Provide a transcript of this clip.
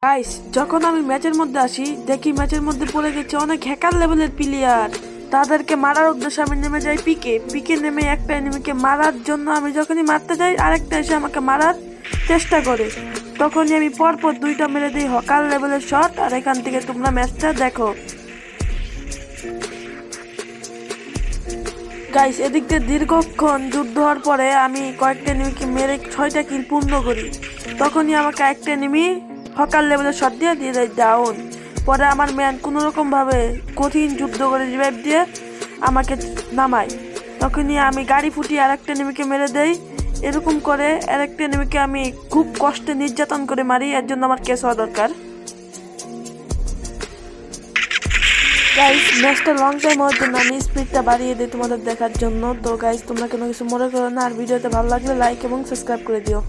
Guys, যখন আমি ম্যাচের মধ্যে আসি দেখি ম্যাচের মধ্যে পড়ে গেছে অনেক হ্যাকার লেভেলের প্লেয়ার। তাদেরকে মারার উদ্দেশ্যে আমি নেমে যাই পিকে পিকে নেমে একটা এনিমিকে মারার জন্য আমি যখনই মারতে যাই আরেকটা এসে আমাকে মারার চেষ্টা করে। তখনই আমি পরপর দুইটা মেরে দিই হকার লেভেলের শট। আর এখান থেকে তোমরা ম্যাচটা দেখো। গাইস, এদিক দিয়ে দীর্ঘক্ষণ যুদ্ধ হওয়ার পরে আমি কয়েকটা এনিমিকে মেরে 6টা কিল পূর্ণ করি। তখনই আমাকে একটা এনিমি হকার লেভেলের শট দিয়ে দিয়ে দেয় ডাউন। পরে আমার ম্যান কোনো রকম ভাবে কঠিন যুদ্ধ করে রিভাইভ দিয়ে আমাকে নামায়। তখনই আমি গাড়ি ফুটিয়ে আরেকটা এনিমিকে মেরে দেই। এরকম করে আরেকটা এনিমিকে আমি খুব কষ্টে নির্যাতন করে মারি। এর জন্য আমার কেস হওয়া দরকার। গাইস, ম্যাচটা লং টাইম হওয়ার জন্য আমি স্পিডটা বাড়িয়ে দিই তোমাদের দেখার জন্য। তো গাইস, তোমরা কোনো কিছু মনে করো না। আর ভিডিওতে ভালো লাগলে লাইক এবং সাবস্ক্রাইব করে দিও।